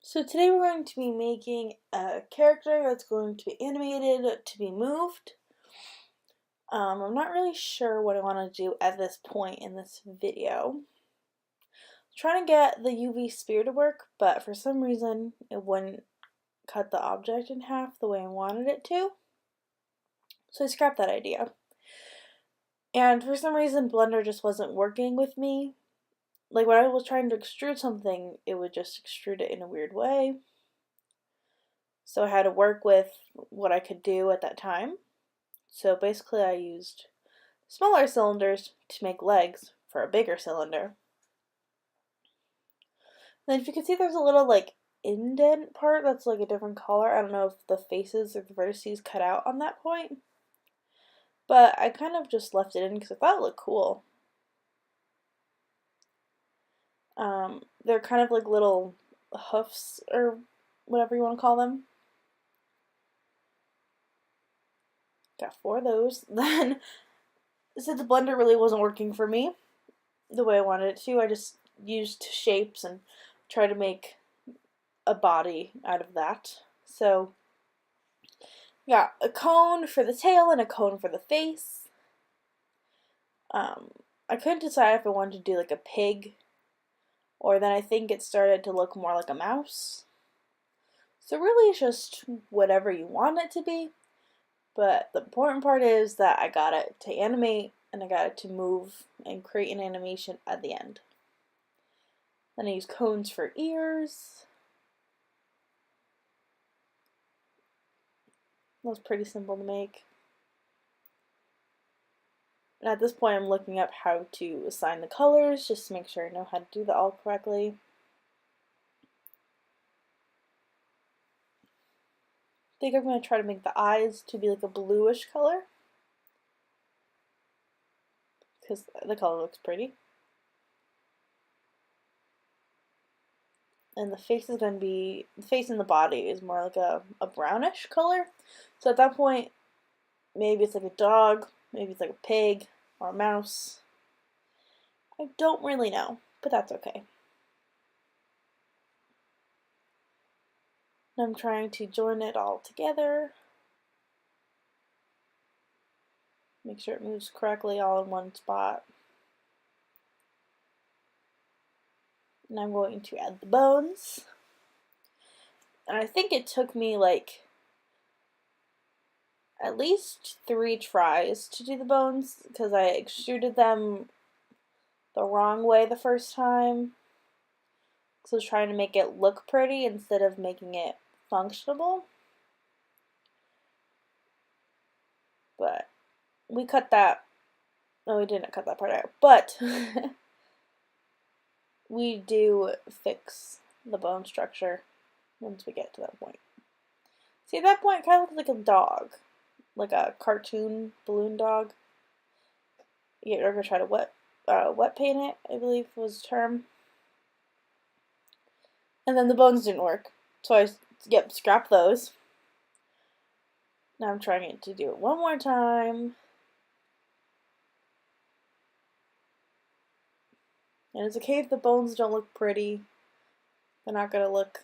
So today we're going to be making a character that's going to be animated to be moved. I'm not really sure what I want to do at this point in this video. I'm trying to get the UV sphere to work, but for some reason it wouldn't cut the object in half the way I wanted it to. So I scrapped that idea. And for some reason Blender just wasn't working with me. Like when I was trying to extrude something, it would just extrude it in a weird way. So I had to work with what I could do at that time. So basically I used smaller cylinders to make legs for a bigger cylinder. And then if you can see there's a little like indent part that's like a different color. I don't know if the faces or the vertices cut out on that point. But I kind of just left it in because I thought it looked cool. They're kind of like little hoofs or whatever you want to call them. Got 4 of those. Then, since the blender really wasn't working for me the way I wanted it to, I just used shapes and tried to make a body out of that. So, got a cone for the tail and a cone for the face. I couldn't decide if I wanted to do like a pig, or then I think it started to look more like a mouse. So really it's just whatever you want it to be, but the important part is that I got it to animate and I got it to move and create an animation at the end. Then I use cones for ears. That was pretty simple to make. And at this point I'm looking up how to assign the colors just to make sure I know how to do that all correctly. I think I'm going to try to make the eyes to be like a bluish color because the color looks pretty. And the face is going to be, the face and the body is more like a brownish color. So at that point, maybe it's like a dog, maybe it's like a pig or a mouse. I don't really know, but that's okay. I'm trying to join it all together. Make sure it moves correctly all in one spot. And I'm going to add the bones. And I think it took me like at least 3 tries to do the bones because I extruded them the wrong way the first time. So I was trying to make it look pretty instead of making it functionable. But we cut that. No, we didn't cut that part out. But we do fix the bone structure once we get to that point. See, at that point, it kind of looks like a dog, like a cartoon balloon dog. You're gonna try to wet paint it, I believe was the term. And then the bones didn't work, so I scrapped those. Now I'm trying to do it one more time. And it's okay if the bones don't look pretty. They're not going to look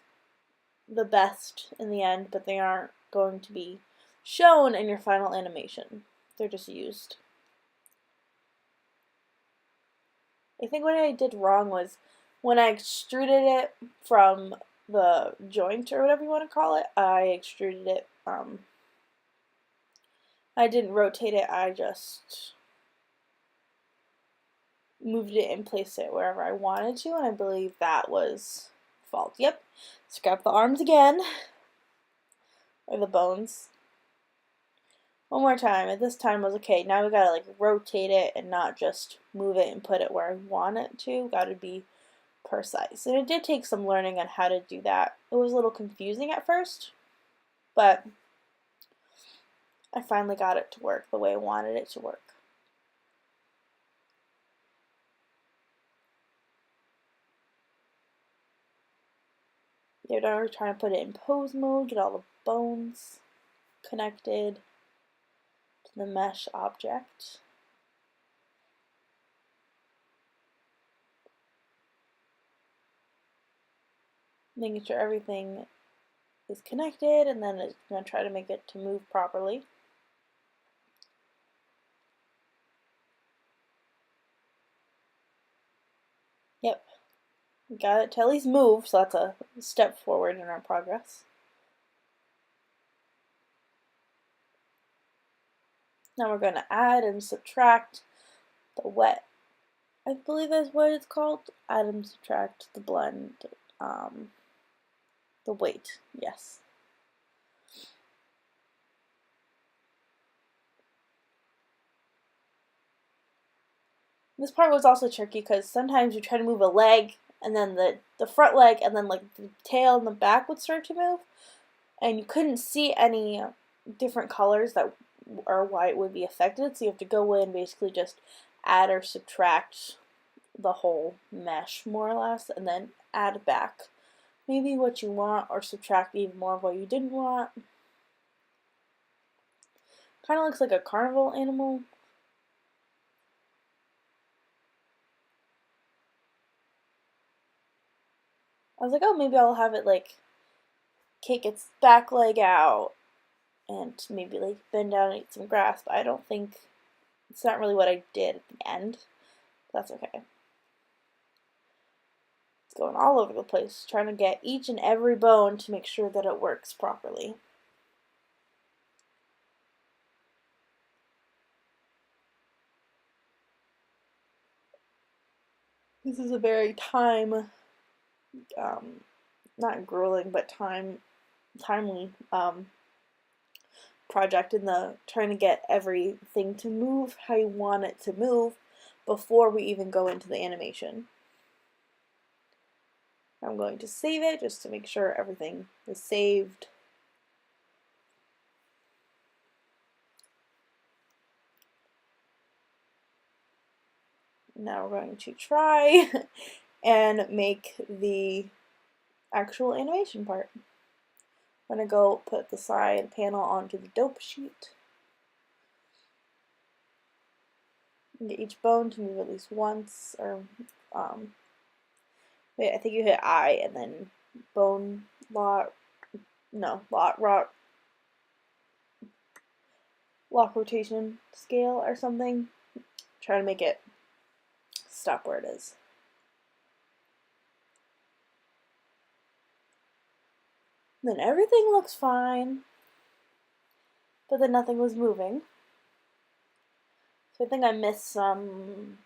the best in the end, but they aren't going to be shown in your final animation. They're just used. I think what I did wrong was when I extruded it from the joint or whatever you want to call it, I extruded it, I didn't rotate it, I just moved it and placed it wherever I wanted to, and I believe that was fault. Yep, scrap the arms again, or the bones. One more time, and this time was okay. Now we gotta like rotate it and not just move it and put it where I want it to. Gotta be precise. And it did take some learning on how to do that. It was a little confusing at first, but I finally got it to work the way I wanted it to work. Now we're trying to put it in pose mode, get all the bones connected to the mesh object. making sure everything is connected, and then it's going to try to make it to move properly. Yep, we got it to at least move, so that's a step forward in our progress. Now we're going to add and subtract the wet. I believe that's what it's called. Add and subtract the blend, the weight, yes. This part was also tricky because sometimes you try to move a leg and then the front leg and then like the tail and the back would start to move, and you couldn't see any different colors that or why it would be affected, so you have to go in and basically just add or subtract the whole mesh more or less, and then add back maybe what you want or subtract even more of what you didn't want. Kind of looks like a carnival animal. I was like, oh, maybe I'll have it like kick its back leg out and maybe like bend down and eat some grass, but I don't think, it's not really what I did at the end. That's okay. It's going all over the place, trying to get each and every bone to make sure that it works properly. This is a very not grueling, but timely project in the trying to get everything to move how you want it to move before we even go into the animation. I'm going to save it just to make sure everything is saved. Now we're going to try and make the actual animation part. I'm going to go put the side panel onto the dope sheet. And get each bone to move at least once, or wait, I think you hit I and then bone lock rotation scale or something. Try to make it stop where it is. Then everything looks fine, but then nothing was moving. So I think I missed some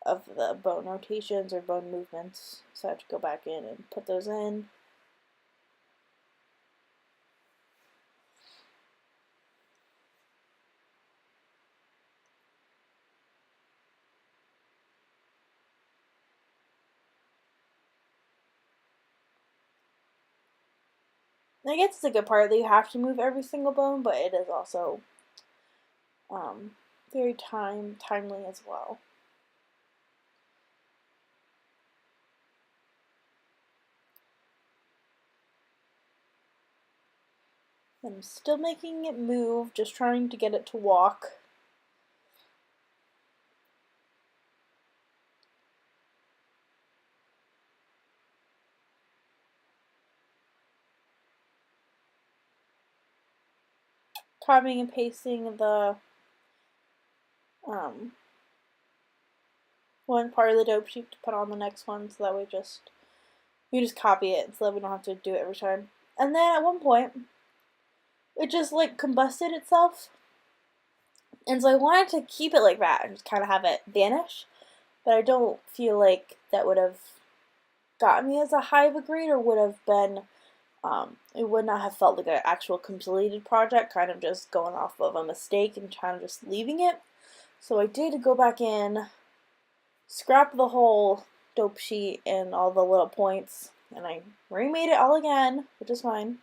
of the bone rotations or bone movements, so I have to go back in and put those in. I guess it's a good part that you have to move every single bone, but it is also very timely as well. I'm still making it move, just trying to get it to walk. Copying and pasting the one part of the dope sheet to put on the next one, so that way you just copy it so that we don't have to do it every time. And then at one point, it just like combusted itself, and so I wanted to keep it like that and just kind of have it vanish, but I don't feel like that would have gotten me as a high of a grade, or would have been, it would not have felt like an actual completed project, kind of just going off of a mistake and kind of just leaving it. So I did go back in, scrap the whole dope sheet and all the little points, and I remade it all again, which is fine.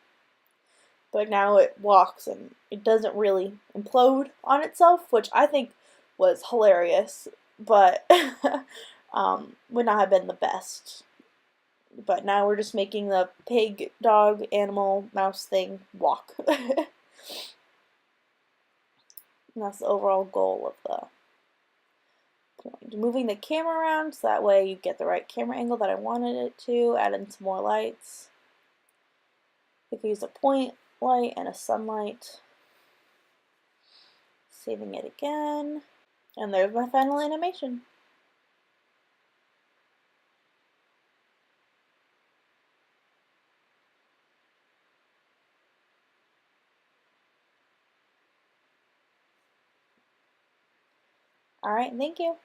But now it walks and it doesn't really implode on itself, which I think was hilarious, but would not have been the best. But now we're just making the pig, dog, animal, mouse thing walk. And that's the overall goal of the Moving the camera around so that way you get the right camera angle that I wanted it to. Add in some more lights. I could use a point light and a sunlight. Saving it again. And there's my final animation. Alright, thank you.